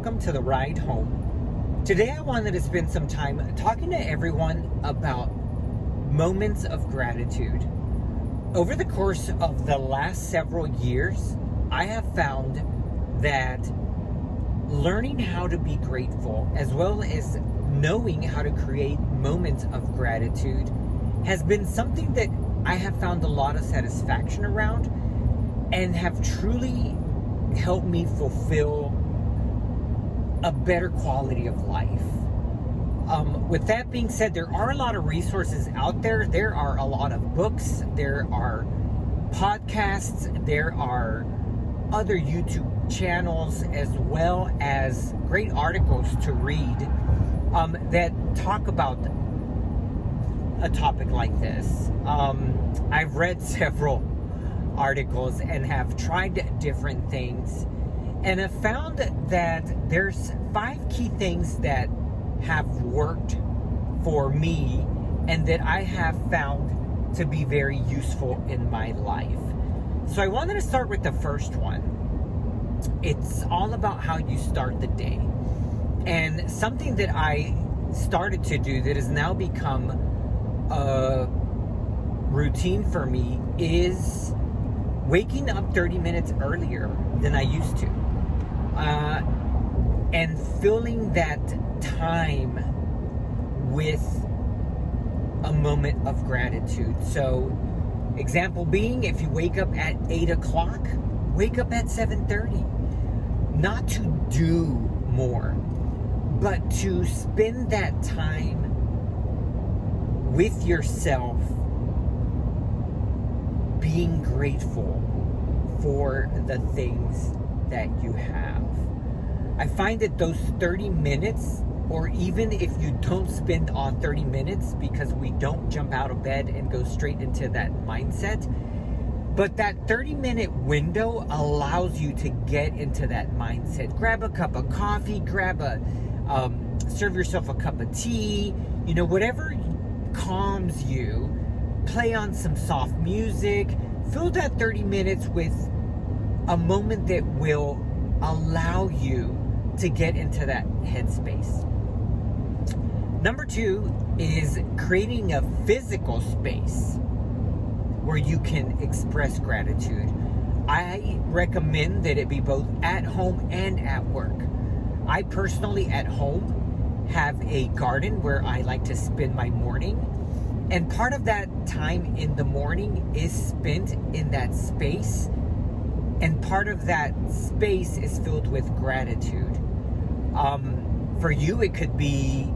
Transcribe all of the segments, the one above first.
welcome to the ride home. Today I wanted to spend some time talking to everyone about moments of gratitude. Over the course of the last several years, I have found that learning how to be grateful, as well as knowing how to create moments of gratitude, has been something that I have found a lot of satisfaction around and have truly helped me fulfill a better quality of life. With that being said, there are a lot of resources out there. There are a lot of books. There are podcasts. There are other YouTube channels, as well as great articles to read that talk about a topic like this. I've read several articles and have tried different things, and have found that there's 5 key things that have worked for me and that I have found to be very useful in my life. So I wanted to start with the first one. It's all about how you start the day. And something that I started to do that has now become a routine for me is waking up 30 minutes earlier than I used to. And filling that time with a moment of gratitude. So, example being, if you wake up at 8 o'clock, wake up at 7:30. Not to do more, but to spend that time with yourself, being grateful for the things that you have. I find that those 30 minutes, or even if you don't spend on 30 minutes, because we don't jump out of bed and go straight into that mindset, but that 30-minute window allows you to get into that mindset. Grab a cup of coffee, serve yourself a cup of tea, whatever calms you. Play on some soft music. Fill that 30 minutes with a moment that will allow you to get into that headspace. Number 2 is creating a physical space where you can express gratitude. I recommend that it be both at home and at work. I personally, at home, have a garden where I like to spend my morning. And part of that time in the morning is spent in that space. And part of that space is filled with gratitude. For you, it could be,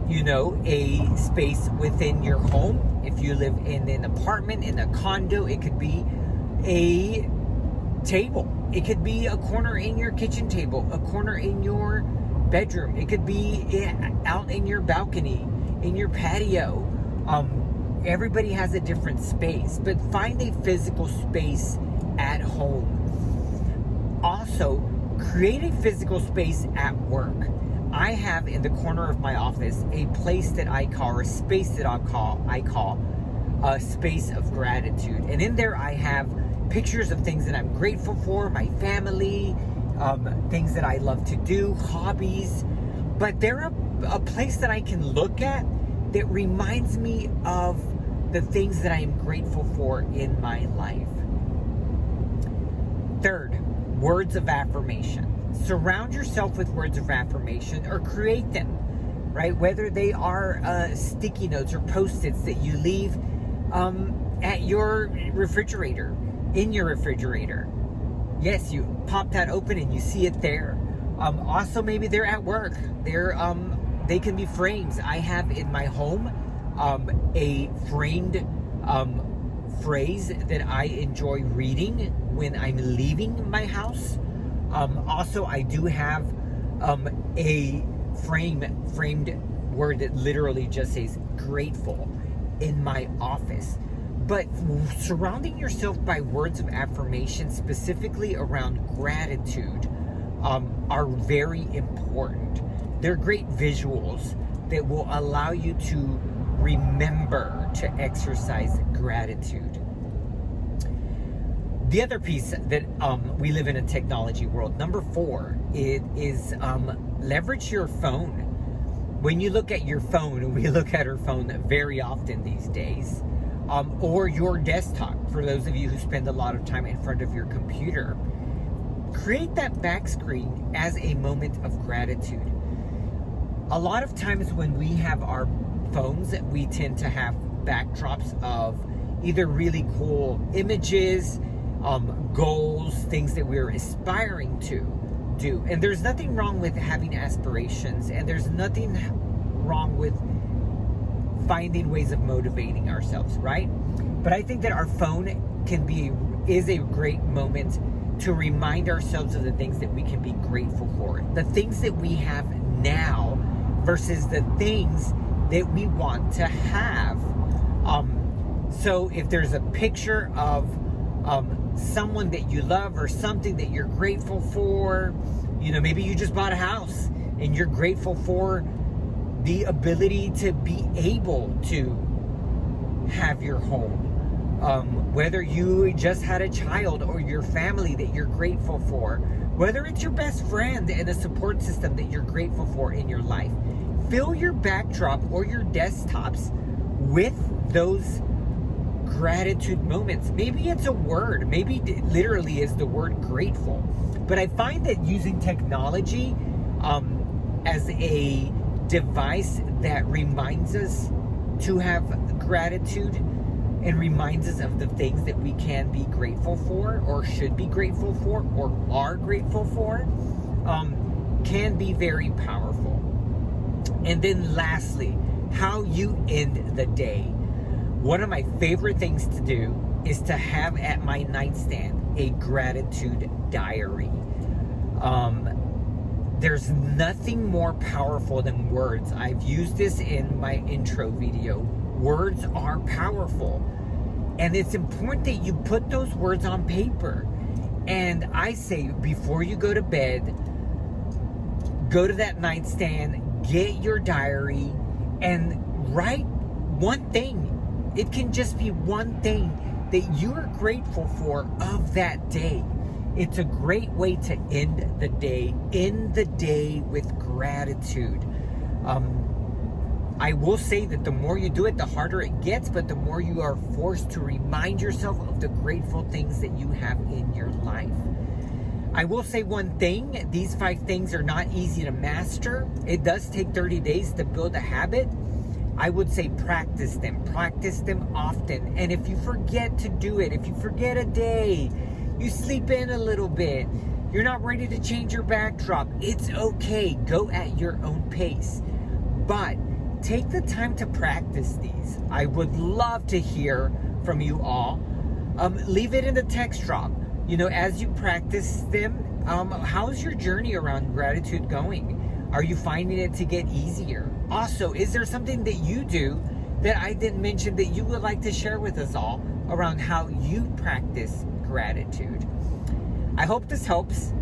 a space within your home. If you live in an apartment, in a condo, it could be a table. It could be a corner in your kitchen table, a corner in your bedroom. It could be out in your balcony, in your patio. Everybody has a different space, but find a physical space at home. Also, create a physical space at work. I have in the corner of my office a place that I call, or a space that I call a space of gratitude. And in there I have pictures of things that I'm grateful for, my family, things that I love to do, hobbies. But they're a place that I can look at that reminds me of the things that I am grateful for in my life. Third, words of affirmation. Surround yourself with words of affirmation, or create them, right? Whether they are sticky notes or Post-its that you leave at your refrigerator, in your refrigerator. Yes, you pop that open and you see it there. Also, maybe they're at work. They can be frames. I have in my home a framed phrase that I enjoy reading when I'm leaving my house. Also, I do have a framed word that literally just says grateful in my office. But surrounding yourself by words of affirmation, specifically around gratitude, are very important. They're great visuals that will allow you to remember to exercise gratitude. The other piece that we live in a technology world. Number 4, it is leverage your phone. When you look at your phone, we look at our phone very often these days, or your desktop, for those of you who spend a lot of time in front of your computer. Create that back screen as a moment of gratitude. A lot of times when we have our phones, we tend to have backdrops of either really cool images, goals, things that we're aspiring to do. And there's nothing wrong with having aspirations, and there's nothing wrong with finding ways of motivating ourselves, right? But I think that our phone is a great moment to remind ourselves of the things that we can be grateful for, the things that we have now versus the things that we want to have. So if there's a picture of someone that you love or something that you're grateful for, maybe you just bought a house and you're grateful for the ability to be able to have your home. Whether you just had a child or your family that you're grateful for, whether it's your best friend and a support system that you're grateful for in your life, fill your backdrop or your desktops with those gratitude moments. Maybe it's a word, maybe it literally is the word grateful. But I find that using technology as a device that reminds us to have gratitude and reminds us of the things that we can be grateful for or should be grateful for or are grateful for can be very powerful. And then lastly, how you end the day. One of my favorite things to do is to have at my nightstand a gratitude diary. There's nothing more powerful than words. I've used this in my intro video. Words are powerful. And it's important that you put those words on paper. And I say, before you go to bed, go to that nightstand, get your diary, and write one thing. It can just be one thing that you are grateful for of that day. It's a great way to end the day. End the day with gratitude. I will say that the more you do it, the harder it gets, but the more you are forced to remind yourself of the grateful things that you have in your life. I will say one thing, these 5 things are not easy to master. It does take 30 days to build a habit. I would say practice them often. And if you forget to do it, if you forget a day, you sleep in a little bit, you're not ready to change your backdrop, it's okay. Go at your own pace. But take the time to practice these. I would love to hear from you all. Leave it in the text drop. As you practice them, how's your journey around gratitude going? Are you finding it to get easier? Also, is there something that you do that I didn't mention that you would like to share with us all around how you practice gratitude? I hope this helps.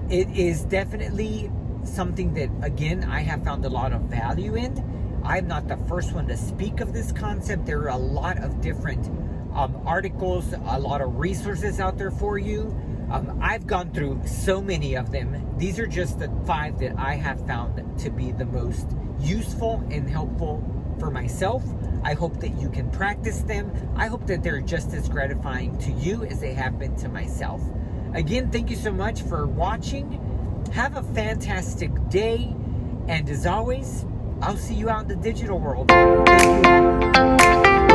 It is definitely something that, again, I have found a lot of value in. I'm not the first one to speak of this concept. There are a lot of different articles, a lot of resources out there for you. I've gone through so many of them. These are just the 5 that I have found to be the most useful and helpful for myself. I hope that you can practice them. I hope that they're just as gratifying to you as they have been to myself. Again, thank you so much for watching. Have a fantastic day. And as always, I'll see you out in the digital world. Thank you.